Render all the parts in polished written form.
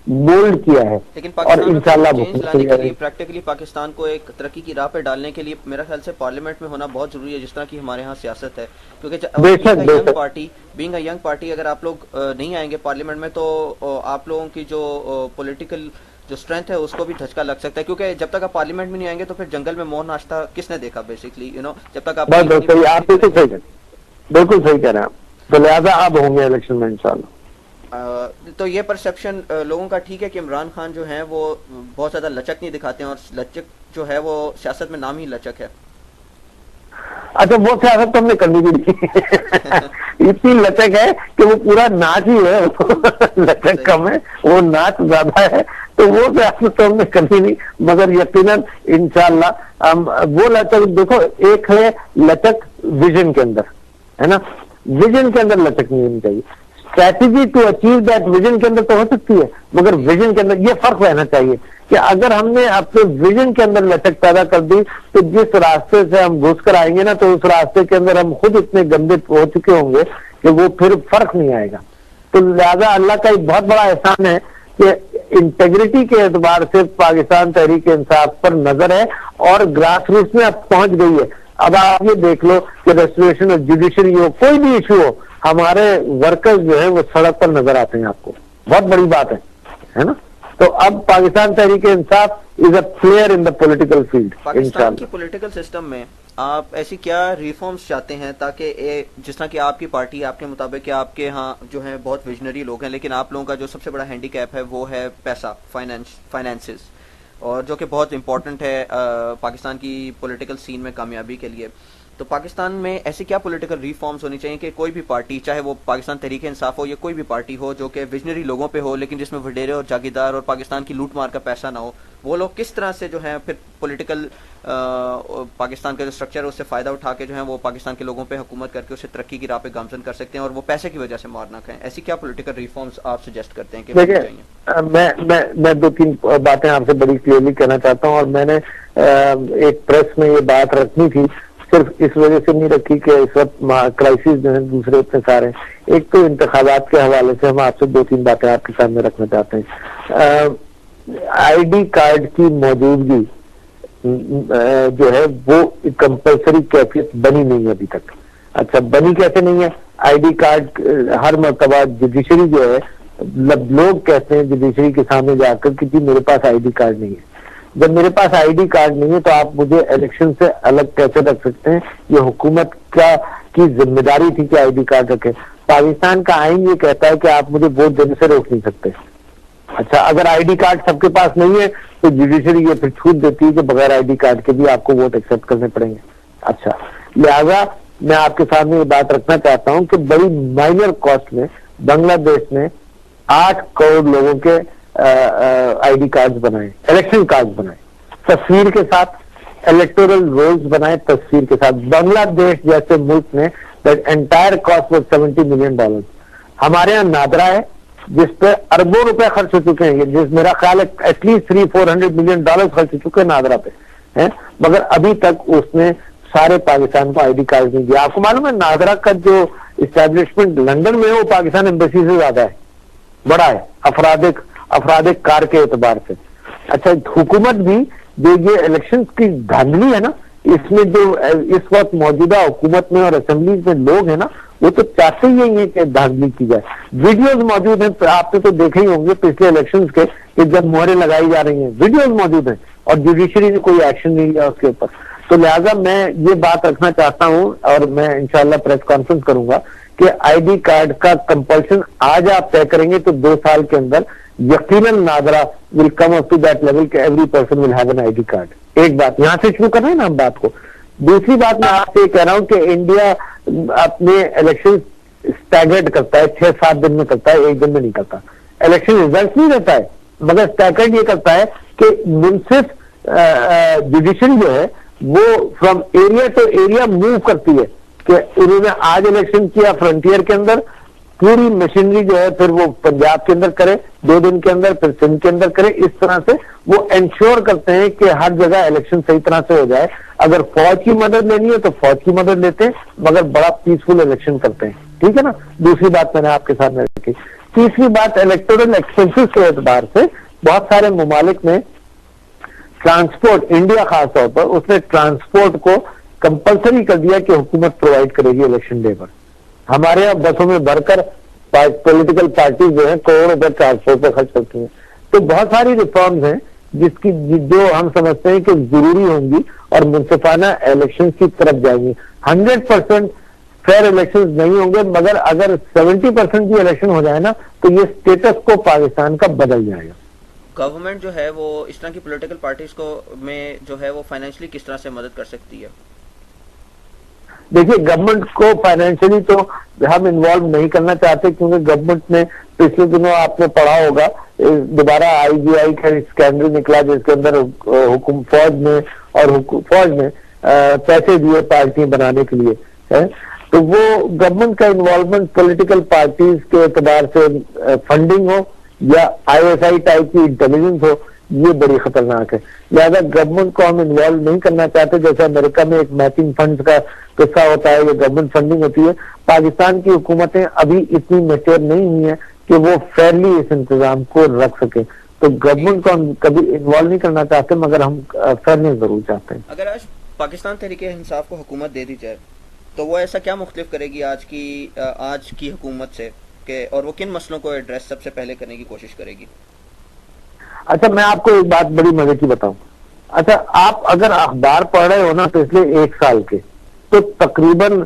Mould किया है। लेकिन और पाकिस्तान में इंशाल्लाह चेंज लाने के लिए, प्रैक्टिकली पाकिस्तान को एक तरक्की की राह पे डालने के लिए मेरा ख्याल से पार्लियामेंट में होना बहुत जरूरी है, जिस तरह की हमारे यहाँ सियासत है। क्योंकि बेशक बेशक बीइंग अ यंग पार्टी अगर आप लोग नहीं आएंगे पार्लियामेंट में, तो आप लोगों की जो पॉलिटिकल जो स्ट्रेंथ है उसको भी धचका लग सकता है। क्योंकि जब तक आप पार्लियामेंट में नहीं आएंगे तो फिर जंगल में मोर नाश्ता किसने देखा बेसिकली, जब तक आप बहुत सही, आप बिल्कुल सही कह, बिल्कुल सही कह रहे हैं आप। तो लिहाजा अब होंगे इलेक्शन में इंशाल्लाह। तो ये परसेप्शन लोगों का ठीक है कि इमरान खान जो है वो बहुत ज्यादा लचक नहीं दिखाते हैं, और लचक जो है वो सियासत में नाम ही लचक है। अच्छा, वो सियासत तो हमने करनी भी नहीं इतनी लचक है कि वो पूरा नाच ही है लचक कम है, वो नाच ज्यादा है, तो वो सियासत तो हमने करनी नहीं। मगर यकीनन इंशाल्लाह हम वो लचक, देखो एक है लचक विजन के अंदर, है ना, विजन के अंदर लचक नहीं होनी चाहिए। Strategy to achieve that vision के अंदर तो हो सकती है, मगर विजन के अंदर ये फर्क रहना चाहिए कि अगर हमने अपने विजन के अंदर लचक पैदा कर दी तो जिस रास्ते से हम घुस कर आएंगे ना, तो उस रास्ते के अंदर हम खुद इतने गंदे हो चुके होंगे कि वो फिर फर्क नहीं आएगा। तो लिहाजा अल्लाह का एक बहुत बड़ा एहसान है कि इंटेग्रिटी के एतबार से पाकिस्तान तहरीक इंसाफ पर नजर है और ग्रास रूट्स में अब पहुंच गई है। अब आप ये देख लो कि रेस्टोरेशन ऑफ जुडिशरी हो, कोई भी इशू हो, हमारे वर्कर्स जो है वो सड़क पर नजर आते हैं आपको, बहुत बड़ी बात है ना। तो अब Pakistan Tehreek Insaf is a player in the political field. Pakistan की पॉलिटिकल सिस्टम में आप ऐसी क्या रिफॉर्म्स चाहते हैं ताकि जिस तरह की आपकी पार्टी, आपके मुताबिक आपके यहाँ जो है बहुत विजनरी लोग हैं, लेकिन आप लोगों का जो सबसे बड़ा हैंडीकैप है वो है पैसा, फाइनेंसेस, और जो कि बहुत इंपॉर्टेंट है पाकिस्तान की पॉलिटिकल सीन में कामयाबी के लिए। तो पाकिस्तान में ऐसी क्या पॉलिटिकल रिफॉर्म्स होनी चाहिए कि कोई भी पार्टी, चाहे वो पाकिस्तान तहरीक इंसाफ हो या कोई भी पार्टी हो, जो कि विजनरी लोगों पे हो, लेकिन जिसमें वडेरे और जागीरदार और पाकिस्तान की लूट मार का पैसा ना हो, वो लोग किस तरह से जो है फिर पॉलिटिकल पाकिस्तान का जो स्ट्रक्चर है उससे फायदा उठा के जो है वो पाकिस्तान के लोगों पे हुकूमत करके उसे तरक्की की राह पे गामजन कर सकते हैं और वो पैसे की वजह से मार ना खाएं। ऐसी क्या पॉलिटिकल रिफॉर्म्स आप सजेस्ट करते हैं कि देखिए, मैं दो तीन बातें आपसे बड़ी क्लियरली कहना चाहता हूँ, और मैंने एक प्रेस में ये बात रखनी थी, सिर्फ इस वजह से नहीं रखी कि इस वक्त क्राइसिस जो है दूसरे इतने सारे। एक तो इंतखाबात के हवाले से हम आपसे दो तीन बातें आपके सामने रखना चाहते हैं। आईडी कार्ड की मौजूदगी जो है वो कंपल्सरी कैफियत बनी नहीं है अभी तक। अच्छा, बनी कैसे नहीं है? आईडी कार्ड हर मर्तबा जुडिशरी जो है, लोग कहते हैं जुडिशरी के सामने जाकर कि जी मेरे पास आईडी कार्ड नहीं है। जब मेरे पास आईडी कार्ड नहीं है तो आप मुझे इलेक्शन से अलग कैसे रख सकते हैं? ये हुकूमत की जिम्मेदारी थी कि आईडी कार्ड रखे। पाकिस्तान का आईन ये कहता है कि आप मुझे वोट देने से रोक नहीं सकते। अच्छा, अगर आईडी कार्ड सबके पास नहीं है तो जुडिशरी ये फिर छूट देती है कि बगैर आईडी कार्ड के भी आपको वोट एक्सेप्ट करने पड़ेंगे। अच्छा, लिहाजा मैं आपके सामने ये बात रखना चाहता हूं कि बड़ी माइनर कॉस्ट में बांग्लादेश ने 8 करोड़ लोगों के आईडी कार्ड्स बनाए, इलेक्शन कार्ड्स बनाए, तस्वीर के साथ इलेक्टोरल रोल्स बनाए तस्वीर के साथ। बांग्लादेश जैसे मुल्क ने that entire cost was $70 million. हमारे यहाँ नादरा है जिस पे अरबों रुपए खर्च हो चुके हैं, जिस मेरा ख्याल है एटलीस्ट $300-400 मिलियन खर्च हो चुके हैं नादरा पे, है, मगर अभी तक उसने सारे पाकिस्तान को आईडी कार्ड नहीं दिया। आपको मालूम है नादरा का जो इस्टेब्लिशमेंट लंदन में है वो पाकिस्तान एम्बेसी से ज्यादा है, बड़ा है अफरादिक कार के एतबार से। अच्छा, हुकूमत भी जो ये इलेक्शन की धांधली है ना, इसमें जो इस वक्त मौजूदा हुकूमत में और असेंबलीज में लोग हैं ना, वो तो चाहते ही है कि धांधली की जाए। वीडियोस मौजूद हैं, आपने तो देखे ही होंगे पिछले इलेक्शंस के कि जब मोहरें लगाई जा रही हैं, वीडियोस मौजूद हैं और जुडिशरी ने कोई एक्शन नहीं लिया उसके ऊपर। तो लिहाजा मैं ये बात रखना चाहता हूं और मैं इंशाल्लाह प्रेस कॉन्फ्रेंस करूंगा कि आईडी कार्ड का कंपल्शन आज आप तय करेंगे तो 2 साल के अंदर यकीनन NADRA will come up to that level कि every person will have an ID card. एक बात यहां से शुरू करना है ना हम बात को। दूसरी बात मैं आपसे कह रहा हूं कि इंडिया अपने इलेक्शन स्टैगर्ड करता है, 6-7 दिन में करता है, एक दिन में नहीं करता। इलेक्शन रिजल्ट नहीं रहता है, मगर स्टैगर्ड ये करता है कि मुंसिफ जुडिशरी जो है वो from area to area move करती है कि उन्होंने आज इलेक्शन किया फ्रंटियर के अंदर, पूरी मशीनरी जो है फिर वो पंजाब के अंदर करे 2 दिन के अंदर, फिर सिंध के अंदर करे। इस तरह से वो इंश्योर करते हैं कि हर जगह इलेक्शन सही तरह से हो जाए। अगर फौज की मदद लेनी है तो फौज की मदद लेते हैं, मगर बड़ा पीसफुल इलेक्शन करते हैं। ठीक है ना। दूसरी बात मैंने आपके सामने रखी। तीसरी बात, इलेक्टोरल एक्सपेंसेस के एतबार से बहुत सारे ममालिक में ट्रांसपोर्ट, इंडिया खास तौर पर उसने ट्रांसपोर्ट को कंपलसरी कर दिया कि हुकूमत प्रोवाइड करेगी इलेक्शन डे पर। हमारे यहाँ बसों में भरकर पॉलिटिकल पार्टी जो है करोड़ रुपए ट्रांसपोर्ट पर खर्च करती हैं। तो बहुत सारी रिफॉर्म्स हैं जिसकी जो हम समझते हैं कि जरूरी होंगी और मुनसिफाना इलेक्शन की तरफ जाएंगी। 100% फेयर इलेक्शन नहीं होंगे, मगर अगर 70% भी इलेक्शन हो जाए ना तो ये स्टेटस को पाकिस्तान का बदल जाएगा। गवर्नमेंट जो है वो इस तरह की पॉलिटिकल पार्टीज को में जो है वो फाइनेंशियली किस तरह से मदद कर सकती है? देखिए, गवर्नमेंट को फाइनेंशियली तो हम इन्वॉल्व नहीं करना चाहते, क्योंकि गवर्नमेंट ने पिछले दिनों आपने पढ़ा होगा दोबारा IGI का स्कैंडल निकला जिसके अंदर हुकुम फौज ने पैसे दिए पार्टी बनाने के लिए है। तो वो गवर्नमेंट का इन्वॉल्वमेंट पॉलिटिकल पार्टीज के एतबार से फंडिंग हो या ISI टाइप की इंटेलिजेंस हो, ये बड़ी खतरनाक है। लिहाजा गवर्नमेंट को हम इन्वॉल्व नहीं करना चाहते। जैसे अमेरिका में एक मैचिंग फंड्स का किस्सा होता है, ये गवर्नमेंट फंडिंग होती है। पाकिस्तान की हुकूमतें अभी इतनी मैच्योर नहीं हुई है कि वो फेयरली इस इंतजाम को रख सके। तो गवर्नमेंट को हम कभी इन्वॉल्व नहीं करना चाहते, मगर हम फेयरनेस जरूर चाहते हैं। अगर आज पाकिस्तान तहरीके इंसाफ को हुकूमत दे दी जाए तो वो ऐसा क्या मुख्तलिफ करेगी आज की हुकूमत से के, और वो किन मसलों को एड्रेस सबसे पहले करने की कोशिश करेगी? अच्छा, मैं आपको एक बात बड़ी मजे की बताऊं। अच्छा, आप अगर अखबार पढ़ रहे हो ना पिछले 1 साल के, तो तकरीबन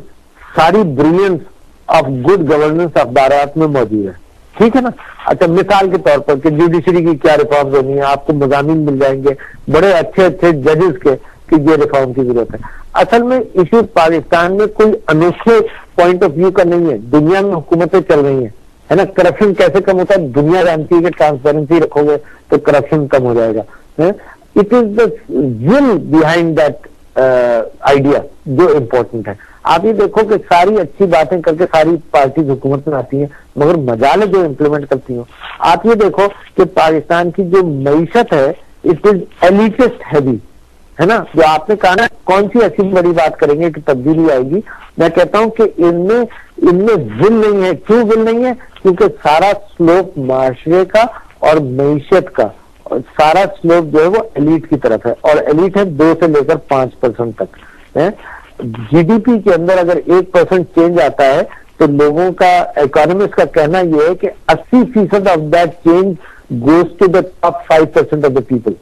सारी ब्रिलियंस ऑफ गुड गवर्नेंस अखबारात में मौजूद है, ठीक है ना। अच्छा, मिसाल के तौर पर कि जुडिशरी की क्या रिफॉर्म होनी है, आपको मज़ामीन मिल जाएंगे बड़े अच्छे अच्छे जजेस के कि ये रिफॉर्म की जरूरत है। असल में इशू पाकिस्तान में कोई अनोखे पॉइंट ऑफ व्यू का नहीं है। दुनिया में हुकूमतें चल रही हैं, है ना। करप्शन कैसे कम होता है, दुनिया जानती है कि ट्रांसपेरेंसी रखोगे तो करप्शन कम हो जाएगा। It is the will behind that idea जो इम्पोर्टेंट है। आप ये देखो कि सारी अच्छी बातें करके सारी पार्टीज हुकूमत में आती हैं, मगर मजाल जो इम्प्लीमेंट करती हो। आप ये देखो कि पाकिस्तान की जो मईशत है इट इज एलिटिस्ट हैवी, है ना। जो आपने कहा ना, कौन सी ऐसी बड़ी बात करेंगे कि तब्दीली आएगी। मैं कहता हूं कि इनमें विल नहीं है। क्यों विल नहीं है? क्योंकि सारा स्लोप माशरे का और मईशत का सारा स्लोप जो है वो एलीट की तरफ है, और एलीट है 2 से लेकर 5% तक है। GDP के अंदर अगर 1% चेंज आता है तो लोगों का, इकोनॉमिस्ट का कहना यह है कि 80% of that change goes to the top 5% of the people.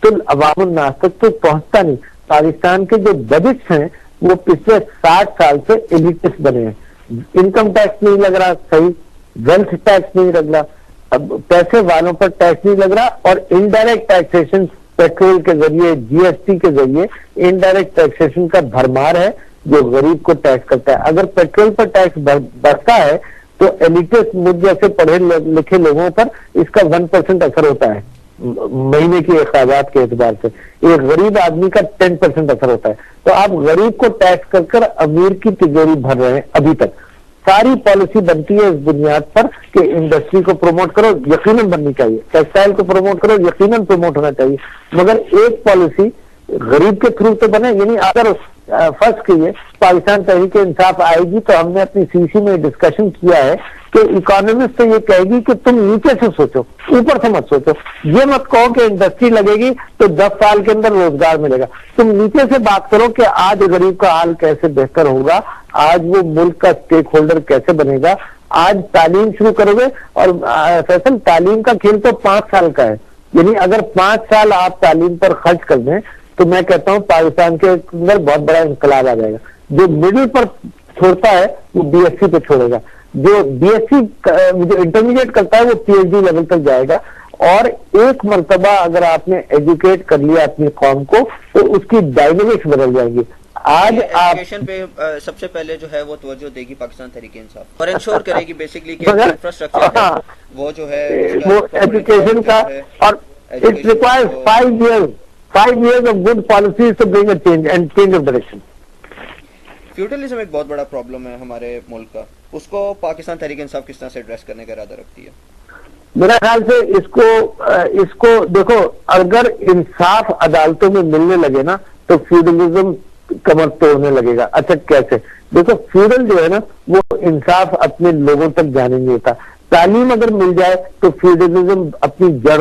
तो अवामुल नास तक तो पहुंचता नहीं। पाकिस्तान के जो बजट्स हैं वो पिछले 60 साल से एलिटिस्ट बने हैं। इनकम टैक्स नहीं लग रहा सही, वेल्थ टैक्स नहीं लग रहा, अब पैसे वालों पर टैक्स नहीं लग रहा, और इनडायरेक्ट टैक्सेशन पेट्रोल के जरिए, GST के जरिए इनडायरेक्ट टैक्सेशन का भरमार है जो गरीब को टैक्स करता है। अगर पेट्रोल पर टैक्स बढ़ता है तो एलिटिस्ट मुझ जैसे पढ़े लिखे लोगों पर इसका 1% असर होता है महीने की अखराजात के एतबार से। एक गरीब आदमी का 10% असर होता है। तो आप गरीब को टैक्स कर कर अमीर की तिजोरी भर रहे हैं। अभी तक सारी पॉलिसी बनती है इस बुनियाद पर कि इंडस्ट्री को प्रमोट करो, यकीनन बननी चाहिए। टेक्सटाइल को प्रमोट करो, यकीनन प्रमोट होना चाहिए, मगर एक पॉलिसी गरीब के थ्रू तो बने। यानी अगर फर्स्ट कीजिए पाकिस्तान तहरीक इंसाफ आएगी तो हमने अपनी CC में डिस्कशन किया है कि इकोनॉमिस्ट तो ये कहेगी कि तुम नीचे से सोचो, ऊपर से मत सोचो। ये मत कहो कि इंडस्ट्री लगेगी तो 10 साल के अंदर रोजगार मिलेगा। तुम नीचे से बात करो कि आज गरीब का हाल कैसे बेहतर होगा, आज वो मुल्क का स्टेक होल्डर कैसे बनेगा। आज तालीम शुरू करोगे, और फैसल तालीम का खेल तो 5 साल का है। यानी अगर 5 साल आप तालीम पर खर्च कर दें तो मैं कहता हूं पाकिस्तान के अंदर बहुत बड़ा इंकलाब आ जाएगा। जो मिडिल पर छोड़ता है वो BSc पे छोड़ेगा, जो BSc जो इंटरमीडिएट करता है वो PhD लेवल तक जाएगा। और एक मर्तबा अगर आपने एजुकेट कर लिया अपनी कौम को तो उसकी डायनेमिक्स बदल जाएंगी। आज आप एजुकेशन पे सबसे पहले जो है वो तवज्जो देगी पाकिस्तान तहरीक इंसाफ, और इंश्योर करेगी बेसिकली कि इंफ्रास्ट्रक्चर है वो जो है वो एजुकेशन का, और it requires 5 years of good policies to bring a change and change of direction. Feudalism एक बहुत बड़ा प्रॉब्लम है हमारे मुल्क का, उसको पाकिस्तान तहरीक इंसाफ किस तरह से एड्रेस करने का इरादा रखती है? मेरा ख्याल से इसको देखो, अगर इंसाफ अदालतों में मिलने लगे ना तो फ्यूडलिज्म कमर तोड़ने लगेगा। अच्छा कैसे? देखो, फ्यूडल जो है ना वो इंसाफ अपने लोगों तक जाने नहीं देता। तालीम अगर मिल जाए तो फ्यूडलिज्म अपनी जड़